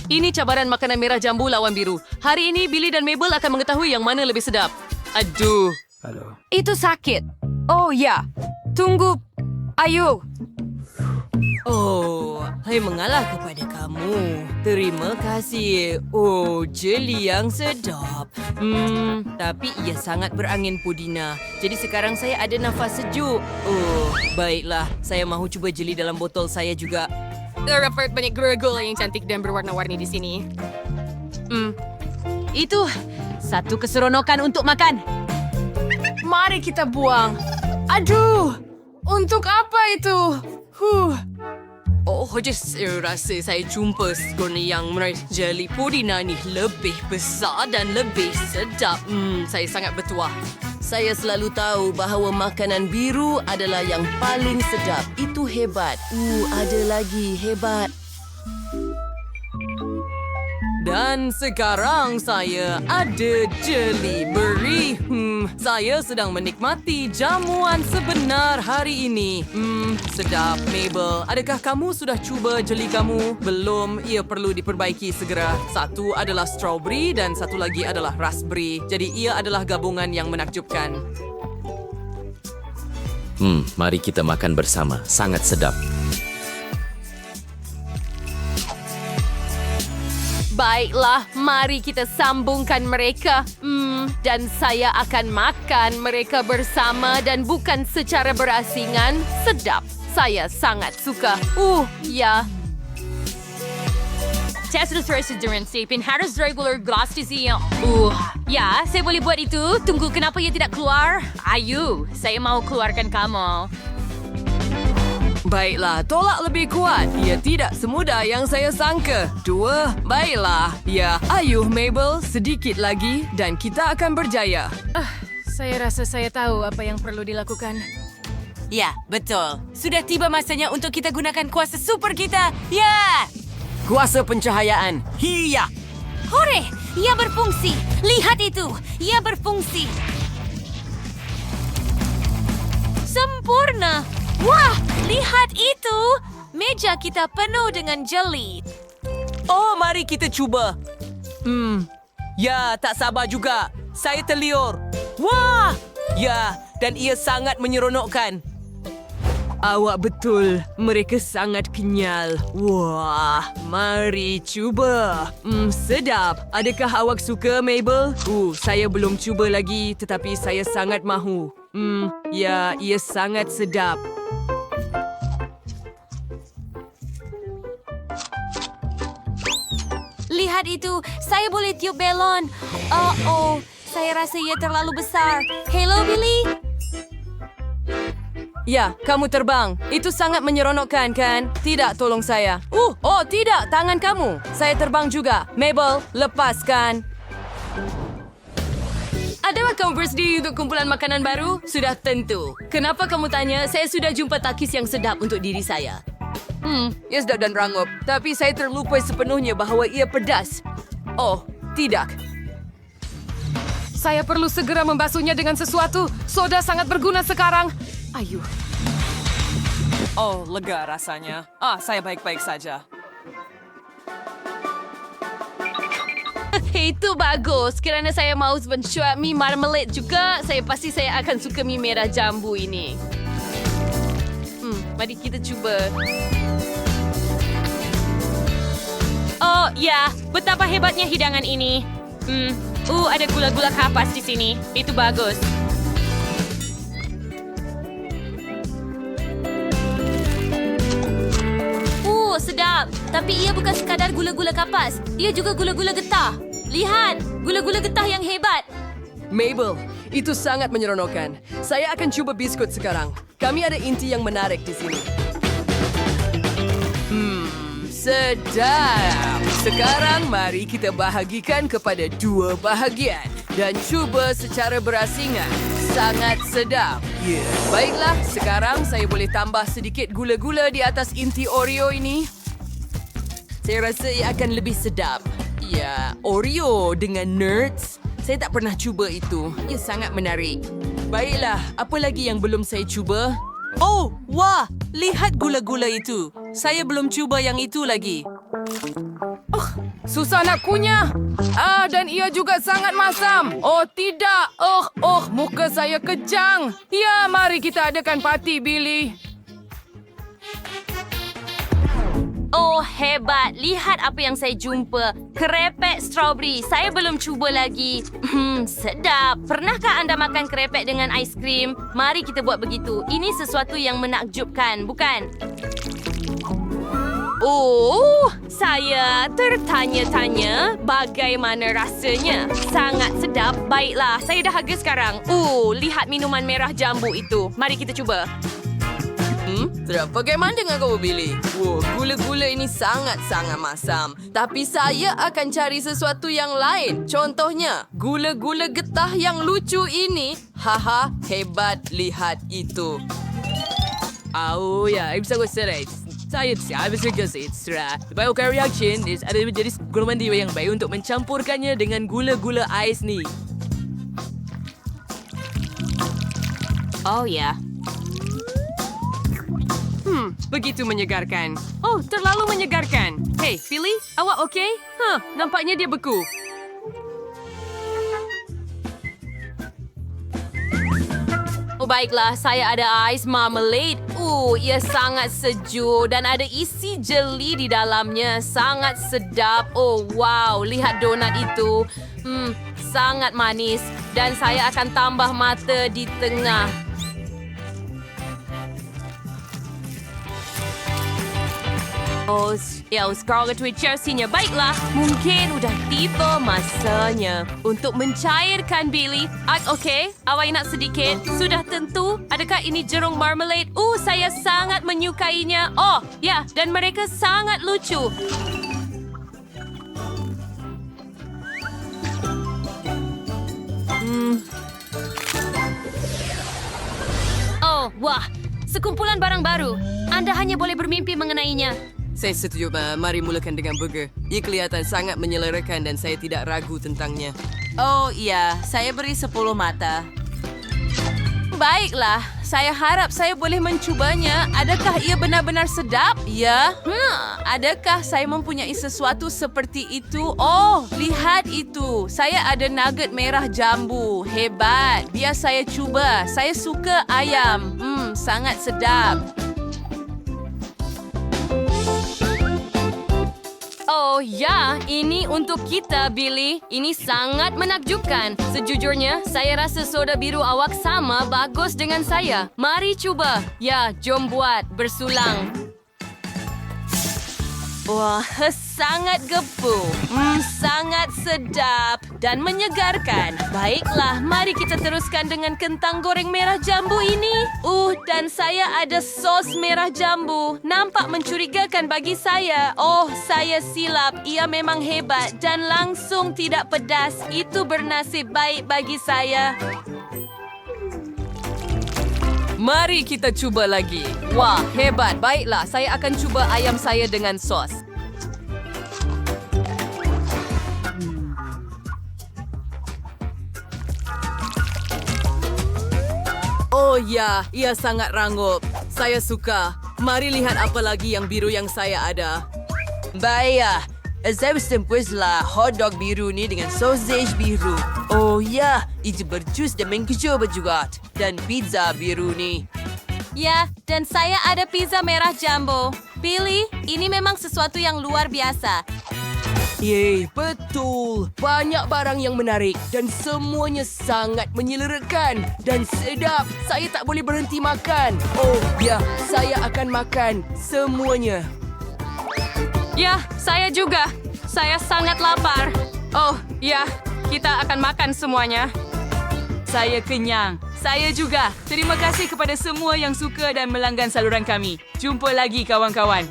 Ini cabaran makanan merah jambu lawan biru. Hari ini Billy dan Mabel akan mengetahui yang mana lebih sedap. Aduh. Itu sakit. Oh ya, tunggu. Ayo. Oh, saya mengalah kepada kamu. Terima kasih. Oh, jeli yang sedap. Tapi ia sangat berangin pudina. Jadi sekarang saya ada nafas sejuk. Oh, baiklah. Saya mahu cuba jeli dalam botol saya juga. Terdapat banyak gergol yang cantik dan berwarna-warni di sini. Itu satu keseronokan untuk makan. Mari kita buang. Aduh, untuk apa itu? Oh, saya rasa saya jumpa sekurang yang jeli pudina ni lebih besar dan lebih sedap. Saya sangat bertuah. Saya selalu tahu bahawa makanan biru adalah yang paling sedap. Itu hebat. Ada lagi hebat. Dan sekarang saya ada jeli beri. Saya sedang menikmati jamuan sebenar hari ini. Sedap, Mabel. Adakah kamu sudah cuba jeli kamu? Belum, ia perlu diperbaiki segera. Satu adalah strawberry dan satu lagi adalah raspberry. Jadi ia adalah gabungan yang menakjubkan. Mari kita makan bersama. Sangat sedap. Baiklah, mari kita sambungkan mereka. Dan saya akan makan mereka bersama dan bukan secara berasingan. Sedap. Saya sangat suka. Ya. Saya sudah terasa dengan sipin harus regular glass di sini. Ya, saya boleh buat itu. Tunggu, kenapa ia tidak keluar? Ayo, saya mau keluarkan kamu. Baiklah, tolak lebih kuat. Ia tidak semudah yang saya sangka. 2, baiklah. Ya, ayuh Mabel, sedikit lagi dan kita akan berjaya. Saya rasa saya tahu apa yang perlu dilakukan. Ya, betul. Sudah tiba masanya untuk kita gunakan kuasa super kita. Ya! Kuasa pencahayaan. Hiya! Hore! Ia berfungsi. Lihat itu. Ia berfungsi. Sempurna. Wah, lihat itu. Meja kita penuh dengan jeli. Oh, mari kita cuba. Ya, tak sabar juga. Saya terliur. Wah! Ya, dan ia sangat menyeronokkan. Awak betul. Mereka sangat kenyal. Wah, mari cuba. Sedap. Adakah awak suka, Mabel? Saya belum cuba lagi, tetapi saya sangat mahu. Ya, ia sangat sedap. Lihat itu. Saya boleh tiup belon. Saya rasa ia terlalu besar. Hello, Billy. Ya, kamu terbang. Itu sangat menyeronokkan, kan? Tidak, tolong saya. Oh tidak, tangan kamu. Saya terbang juga. Mabel, lepaskan. Adakah kamu bersedia untuk kumpulan makanan baru? Sudah tentu. Kenapa kamu tanya? Saya sudah jumpa takis yang sedap untuk diri saya. Ia sedap dan rangup. Tapi saya terlupa sepenuhnya bahawa ia pedas. Oh, tidak. Saya perlu segera membasuhnya dengan sesuatu. Soda sangat berguna sekarang. Ayo. Oh, lega rasanya. Saya baik-baik saja. Itu bagus. Kerana saya mahu mencuat mie marmalade juga, saya akan suka mie merah jambu ini. Mari kita cuba. Oh, ya. Betapa hebatnya hidangan ini. Ada gula-gula kapas di sini. Itu bagus. Sedap. Tapi ia bukan sekadar gula-gula kapas. Ia juga gula-gula getah. Lihat, gula-gula getah yang hebat. Mabel, itu sangat menyeronokkan. Saya akan cuba biskut sekarang. Kami ada inti yang menarik di sini. Sedap. Sekarang mari kita bahagikan kepada 2 bahagian. Dan cuba secara berasingan. Sangat sedap. Baiklah, sekarang saya boleh tambah sedikit gula-gula di atas inti Oreo ini. Saya rasa ia akan lebih sedap. Ya, Oreo dengan nuts. Saya tak pernah cuba itu. Ia sangat menarik. Baiklah, apa lagi yang belum saya cuba? Oh, wah! Lihat gula-gula itu. Saya belum cuba yang itu lagi. Susah nak kunyah. Dan ia juga sangat masam. Oh, tidak. Muka saya kejang. Ya, mari kita adakan parti, Billy. Oh, hebat. Lihat apa yang saya jumpa. Krepek strawberry. Saya belum cuba lagi. Sedap. Pernahkah anda makan krepek dengan aiskrim? Mari kita buat begitu. Ini sesuatu yang menakjubkan, bukan? Oh, saya tertanya-tanya bagaimana rasanya. Sangat sedap. Baiklah, saya dahaga sekarang. Lihat minuman merah jambu itu. Mari kita cuba. Sedap. Bagaimana dengan kau, Billy? Gula-gula ini sangat-sangat masam. Tapi saya akan cari sesuatu yang lain. Contohnya, gula-gula getah yang lucu ini. Haha, hebat. Lihat itu. Bisa gue serai. Saya bisa kasih extra. Bioreaction ada menjadi golongan dewa yang baik untuk mencampurkannya dengan gula-gula ais ni. Oh, ya. Begitu menyegarkan. Oh, terlalu menyegarkan. Hey, Billy, awak okey? Nampaknya dia beku. Oh, baiklah, saya ada ais marmalade. Ia sangat sejuk dan ada isi jeli di dalamnya. Sangat sedap. Oh, wow. Lihat donat itu. Sangat manis. Dan saya akan tambah mata di tengah. Sekarang tweet Chelsea-nya. Baiklah, mungkin udah tiba masanya untuk mencairkan Billy. Okey, awak nak sedikit? Sudah tentu. Adakah ini jerung marmalade? Saya sangat menyukainya. Oh, ya, dan mereka sangat lucu. Oh, wah. Sekumpulan barang baru. Anda hanya boleh bermimpi mengenainya. Saya setuju, mari mulakan dengan burger. Ia kelihatan sangat menyelerakan dan saya tidak ragu tentangnya. Oh iya, saya beri 10 mata. Baiklah, saya harap saya boleh mencubanya. Adakah ia benar-benar sedap? Ya. Adakah saya mempunyai sesuatu seperti itu? Oh, lihat itu. Saya ada nugget merah jambu. Hebat. Biar saya cuba. Saya suka ayam. Sangat sedap. Oh ya, ini untuk kita, Billy. Ini sangat menakjubkan. Sejujurnya, saya rasa soda biru awak sama bagus dengan saya. Mari cuba. Ya, jom buat. Bersulang. Wah, sangat gepu. Sangat sedap dan menyegarkan. Baiklah, mari kita teruskan dengan kentang goreng merah jambu ini. Dan saya ada sos merah jambu. Nampak mencurigakan bagi saya. Oh, saya silap. Ia memang hebat dan langsung tidak pedas. Itu bernasib baik bagi saya. Mari kita cuba lagi. Wah, hebat. Baiklah, saya akan cuba ayam saya dengan sos. Oh ya, ia sangat rangup. Saya suka. Mari lihat apa lagi yang biru yang saya ada. Baiklah, saya bersempuaslah hotdog biru ni dengan sausage biru. Oh ya, itu berjus dan mengkecoba juga. Dan pizza biru ni. Ya, dan saya ada pizza merah jambu. Billy, ini memang sesuatu yang luar biasa. Yeay, betul. Banyak barang yang menarik dan semuanya sangat menyelerakan dan sedap. Saya tak boleh berhenti makan. Oh ya, saya akan makan semuanya. Ya, saya juga. Saya sangat lapar. Oh, ya, kita akan makan semuanya. Saya kenyang. Saya juga. Terima kasih kepada semua yang suka dan melanggan saluran kami. Jumpa lagi, kawan-kawan.